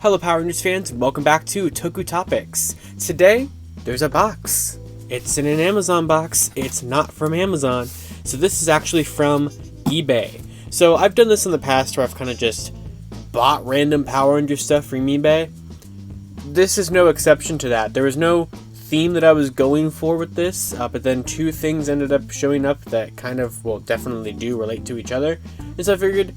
Hello Power Rangers fans, and welcome back to Toku Topics. Today, there's a box. It's in an Amazon box. It's not from Amazon. So this is actually from eBay. So I've done this in the past where I've kind of just bought random Power Rangers stuff from eBay. This is no exception to that. There was no theme that I was going for with this, but then two things ended up showing up that kind of, well, definitely do relate to each other. And so I figured,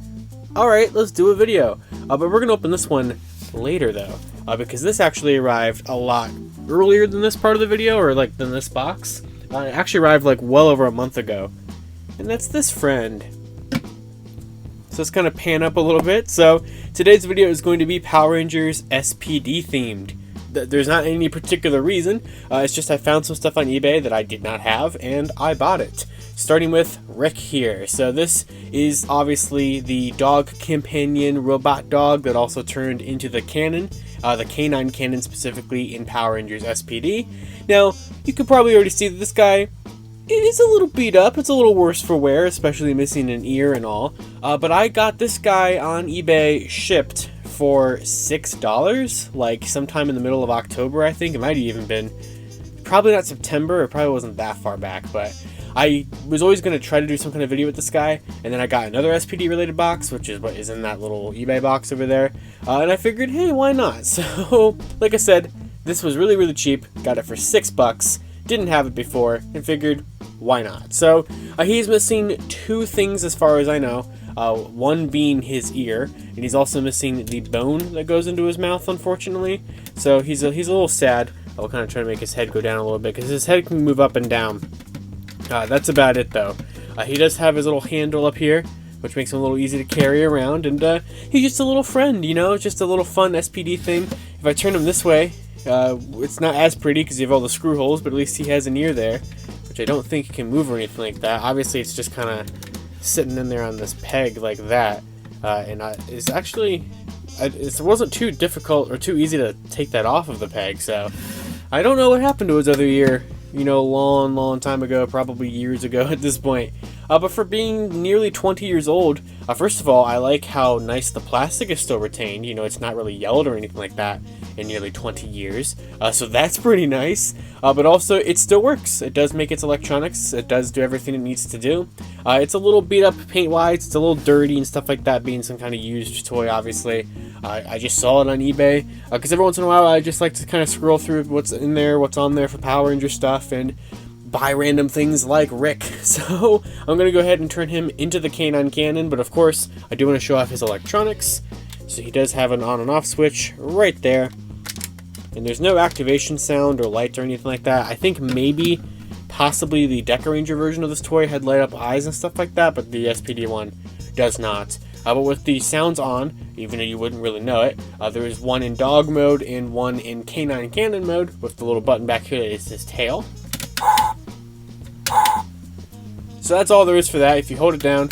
alright, let's do a video. But we're going to open this one later though, because this actually arrived a lot earlier than this part of the video, or like than this box. It actually arrived like well over a month ago. And that's this friend. So let's kind of pan up a little bit. So today's video is going to be Power Rangers S.P.D themed. There's not any particular reason, it's just I found some stuff on eBay that I did not have and I bought it. Starting with Rick here. So this is obviously the dog companion robot dog that also turned into the cannon, the canine cannon specifically in Power Rangers S.P.D. Now, you could probably already see that this guy is a little beat up, it's a little worse for wear, especially missing an ear and all. But I got this guy on eBay shipped for $6, like sometime in the middle of October, I think. It might have even been, probably not September, it probably wasn't that far back, but I was always going to try to do some kind of video with this guy, and then I got another SPD related box, which is what is in that little eBay box over there, and I figured, hey, why not? So, like I said, this was really, really cheap, got it for $6, didn't have it before, and figured, why not? So, he's missing two things as far as I know. One being his ear, and he's also missing the bone that goes into his mouth, unfortunately. So he's a little sad. I'll kind of try to make his head go down a little bit, because his head can move up and down. That's about it, though. He does have his little handle up here, which makes him a little easy to carry around, and he's just a little friend, you know, just a little fun SPD thing. If I turn him this way, it's not as pretty because you have all the screw holes, but at least he has an ear there, which I don't think can move or anything like that. Obviously, it's just kind of sitting in there on this peg like that, and it's actually, it wasn't too difficult or too easy to take that off of the peg, so I don't know what happened to his other ear, you know, long time ago, probably years ago at this point. But for being nearly 20 years old, first of all, I like how nice the plastic is still retained. You know, it's not really yellowed or anything like that in nearly 20 years. So that's pretty nice. But also, it still works. It does make its electronics. It does do everything it needs to do. It's a little beat up paint-wise. It's a little dirty and stuff like that, being some kind of used toy, obviously. I just saw it on eBay. Because every once in a while, I just like to kind of scroll through what's in there, what's on there for Power Ranger stuff, and buy random things like Rick. So I'm going to go ahead and turn him into the canine cannon, but of course I do want to show off his electronics. So he does have an on and off switch right there, and there's no activation sound or lights or anything like that. I think maybe possibly the Dekaranger version of this toy had light up eyes and stuff like that, but the SPD one does not. But with the sounds on, even though you wouldn't really know it, there is one in dog mode and one in canine cannon mode, with the little button back here that is his tail. So that's all there is for that. If you hold it down,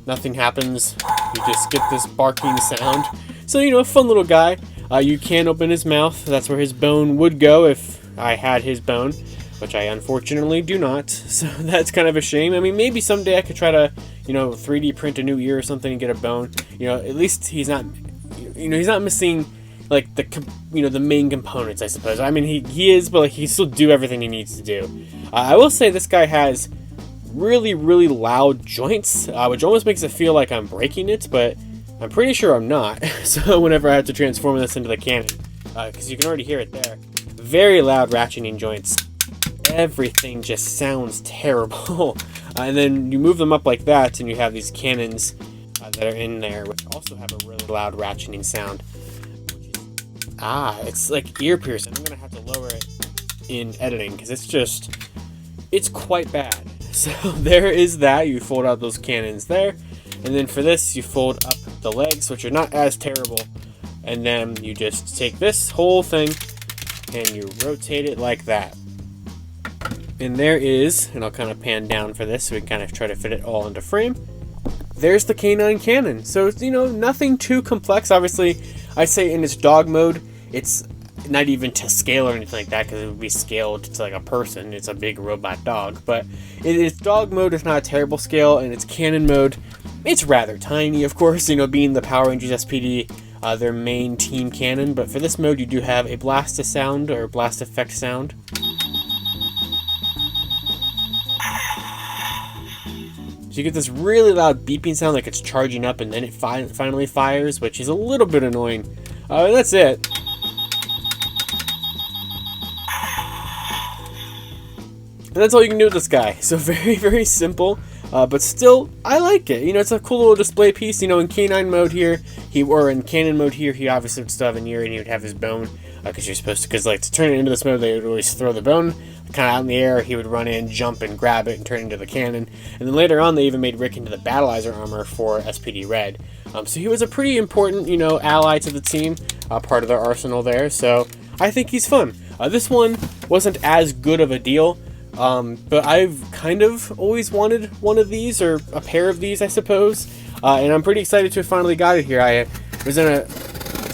nothing happens. You just get this barking sound. So, you know, a fun little guy. You can open his mouth. That's where his bone would go if I had his bone, which I unfortunately do not. So that's kind of a shame. I mean, maybe someday I could try to, you know, 3D print a new ear or something and get a bone. You know, at least he's not, you know, he's not missing like the, you know, the main components, I suppose. I mean, he is, but like he can still do everything he needs to do. I will say this guy has really, really loud joints, which almost makes it feel like I'm breaking it, but I'm pretty sure I'm not. So whenever I have to transform this into the cannon, because you can already hear it there, very loud ratcheting joints. Everything just sounds terrible. And then you move them up like that, and you have these cannons that are in there, which also have a really loud ratcheting sound. It's like ear piercing. I'm gonna have to lower it in editing because it's quite bad. So there is that. You fold out those cannons there, and then for this you fold up the legs, which are not as terrible, and then you just take this whole thing and you rotate it like that. And there is, and I'll kind of pan down for this so we can kind of try to fit it all into frame. There's the canine cannon. So, you know, nothing too complex. Obviously, I say in its dog mode, it's not even to scale or anything like that, because it would be scaled to like a person. It's a big robot dog. But in its dog mode, it's not a terrible scale. In its cannon mode, it's rather tiny, of course, you know, being the Power Rangers S.P.D. their main team cannon, but for this mode you do have a blast sound, or blast effect sound. So you get this really loud beeping sound like it's charging up, and then it finally fires, which is a little bit annoying. And that's it. And that's all you can do with this guy. So very, very simple, but still, I like it. You know, it's a cool little display piece. You know, in K9 mode here, or in Cannon mode here, he obviously would still have an ear and he would have his bone, because you're supposed to, because like to turn it into this mode, they would always throw the bone kind of out in the air. He would run in, jump, and grab it and turn it into the cannon. And then later on, they even made Rick into the Battleizer armor for S.P.D. Red. So he was a pretty important, you know, ally to the team, part of their arsenal there. So I think he's fun. This one wasn't as good of a deal. But I've kind of always wanted one of these, or a pair of these, I suppose. And I'm pretty excited to have finally got it here. I was in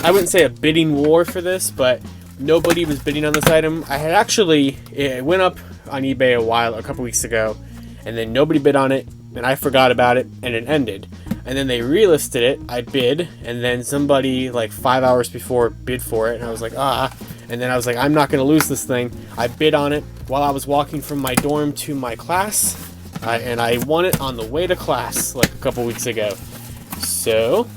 I wouldn't say a bidding war for this, but nobody was bidding on this item. I had actually, it went up on eBay a couple weeks ago, and then nobody bid on it, and I forgot about it, and it ended. And then they relisted it, I bid, and then somebody like 5 hours before bid for it, and I was like, and then I was like, I'm not going to lose this thing. I bid on it while I was walking from my dorm to my class, and I won it on the way to class like a couple weeks ago. So,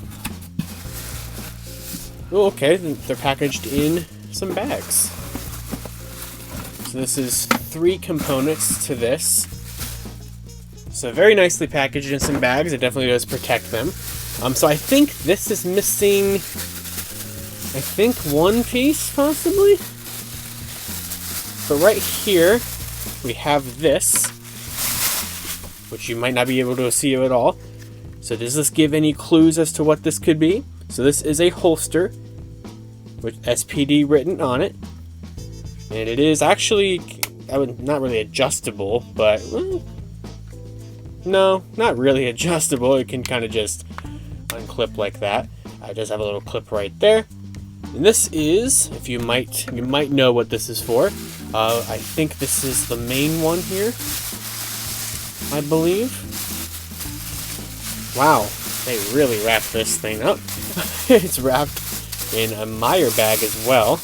oh, okay, they're packaged in some bags. So this is 3 components to this. So very nicely packaged in some bags. It definitely does protect them. So I think this is missing, I think, 1 piece, possibly? But right here, we have this, which you might not be able to see at all. So does this give any clues as to what this could be? So this is a holster with S.P.D. written on it. And it is actually, not really adjustable, but, well, no, not really adjustable. It can kind of just unclip like that. It does have a little clip right there. And this is, if you might know what this is for. I think this is the main one here, I believe. Wow, they really wrapped this thing up. It's wrapped in a Meyer bag as well,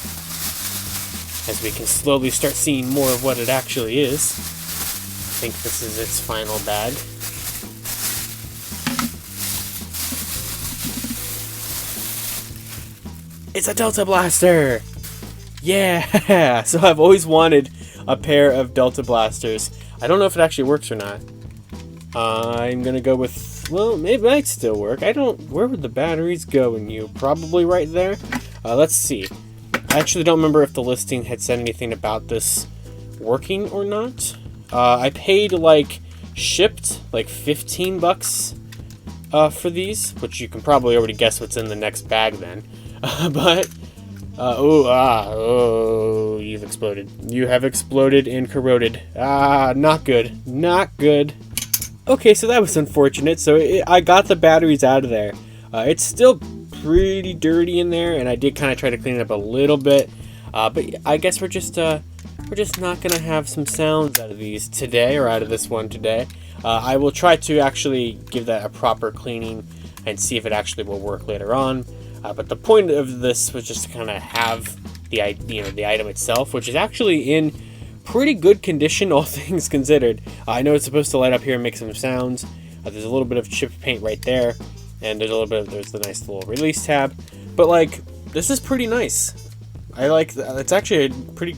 as we can slowly start seeing more of what it actually is. I think this is its final bag. It's a Delta Blaster! Yeah! So I've always wanted a pair of Delta Blasters. I don't know if it actually works or not. I'm gonna go with, well, maybe it might still work. Where would the batteries go in you? Probably right there? Let's see. I actually don't remember if the listing had said anything about this working or not. I paid, like, shipped, like, $15 for these, which you can probably already guess what's in the next bag then. But, you've exploded. You have exploded and corroded. Not good. Not good. Okay, so that was unfortunate. So I got the batteries out of there. It's still pretty dirty in there, and I did kind of try to clean it up a little bit. But I guess we're just not gonna have some sounds out of these today, or out of this one today. I will try to actually give that a proper cleaning and see if it actually will work later on. But the point of this was just to kind of have the item itself, which is actually in pretty good condition, all things considered. I know it's supposed to light up here and make some sounds. There's a little bit of chipped paint right there, and there's the nice little release tab. But like, this is pretty nice. I like it's actually a pretty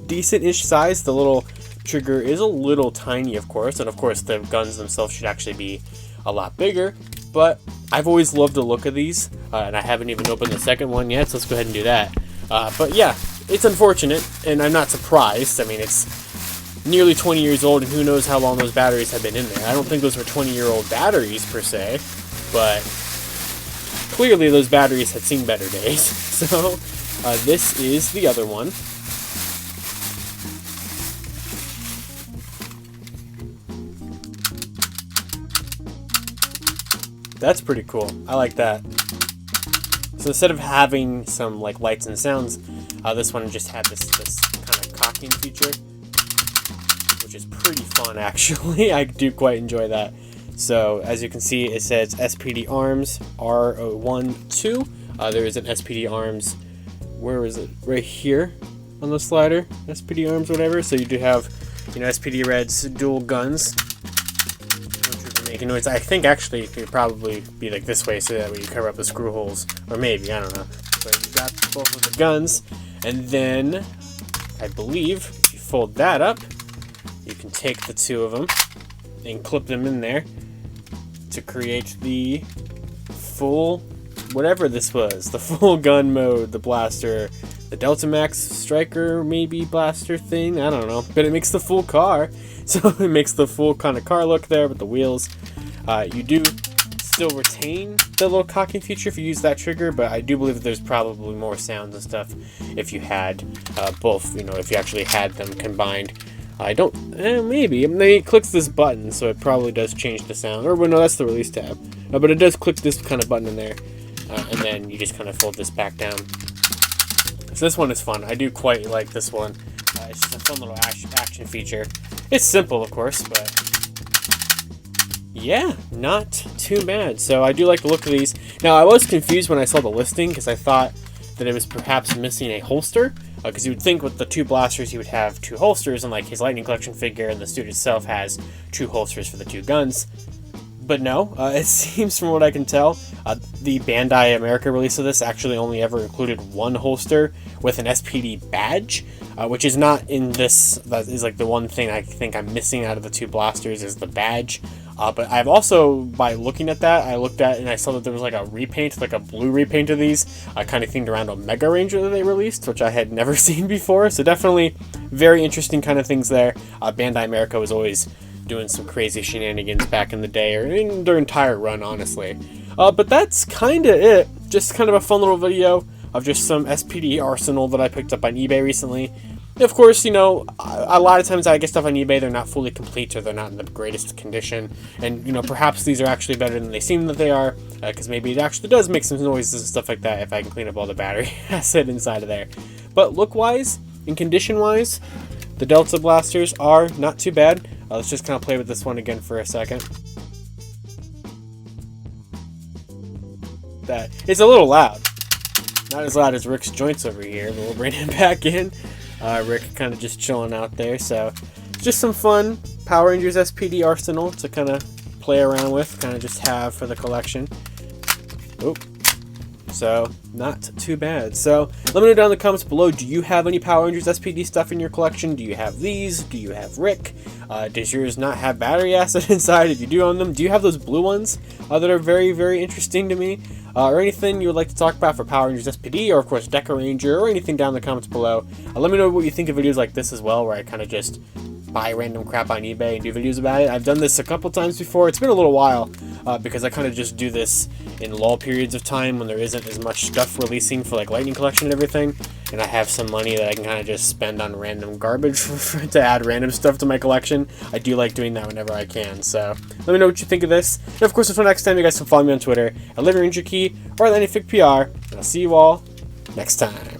decent-ish size. The little trigger is a little tiny, of course, and of course the guns themselves should actually be a lot bigger. But I've always loved the look of these, and I haven't even opened the second one yet, so let's go ahead and do that. But yeah, it's unfortunate, and I'm not surprised. I mean, it's nearly 20 years old, and who knows how long those batteries have been in there. I don't think those were 20-year-old batteries, per se, but clearly those batteries had seen better days. So, this is the other one. That's pretty cool. I like that. So instead of having some like lights and sounds, this one just had this kind of cocking feature, which is pretty fun actually. I do quite enjoy that. So as you can see, it says S.P.D. Arms R012. There is an SPD arms. Where is it? Right here on the slider. SPD arms, whatever. So you do have, SPD Red's dual guns. Making noise. I think actually it could probably be like this way, so that way you cover up the screw holes, or maybe, I don't know. But you got both of the guns, and then I believe if you fold that up, you can take the two of them and clip them in there to create the full, whatever this was, the full gun mode, the blaster, the Delta Max Striker maybe blaster thing, I don't know, but it makes the full car. So it makes the full kind of car look there with the wheels. You do still retain the little cocking feature if you use that trigger, but I do believe that there's probably more sounds and stuff if you had both, if you actually had them combined. I don't, maybe. I mean, it clicks this button, so it probably does change the sound. Or, well, no, that's the release tab. But it does click this kind of button in there, and then you just kind of fold this back down. So this one is fun. I do quite like this one. It's just a fun little action feature. It's simple, of course, but yeah, not too bad. So I do like the look of these. Now, I was confused when I saw the listing because I thought that it was perhaps missing a holster. Because you would think with the two blasters, you would have two holsters, and like his Lightning Collection figure and the suit itself has two holsters for the two guns. But no, it seems from what I can tell, the Bandai America release of this actually only ever included one holster with an SPD badge, which is not in this. That is like the one thing I think I'm missing out of the two blasters is the badge. But I've also, by looking at that, I looked at and I saw that there was like a repaint, like a blue repaint of these, kind of themed around Omega Ranger that they released, which I had never seen before. So definitely very interesting kind of things there. Bandai America was always doing some crazy shenanigans back in the day, or in their entire run, honestly. But that's kind of it. Just kind of a fun little video of just some SPD arsenal that I picked up on eBay recently. Of course, a lot of times I get stuff on eBay, they're not fully complete or they're not in the greatest condition. And, perhaps these are actually better than they seem that they are, because maybe it actually does make some noises and stuff like that if I can clean up all the battery acid inside of there. But look-wise and condition-wise, the Delta blasters are not too bad. Let's just kind of play with this one again for a second. It's a little loud. Not as loud as Rick's joints over here, but we'll bring him back in. Rick kind of just chilling out there, so just some fun Power Rangers S.P.D. arsenal to kind of play around with, kind of just have for the collection. Oh, so not too bad. So let me know down in the comments below, do you have any Power Rangers S.P.D. stuff in your collection? Do you have these? Do you have Rick? Does yours not have battery acid inside? If you do own them, do you have those blue ones that are very, very interesting to me? Or anything you would like to talk about for Power Rangers S.P.D. or of course Dekaranger or anything down in the comments below. Let me know what you think of videos like this as well, where I kind of just buy random crap on eBay and do videos about it. I've done this a couple times before. It's been a little while because I kind of just do this in lull periods of time when there isn't as much stuff releasing for like Lightning Collection and everything, and I have some money that I can kind of just spend on random garbage to add random stuff to my collection. I do like doing that whenever I can, so let me know what you think of this. And of course, until next time, you guys can follow me on Twitter at LivingRangerKey or at LightningFigPR, and I'll see you all next time.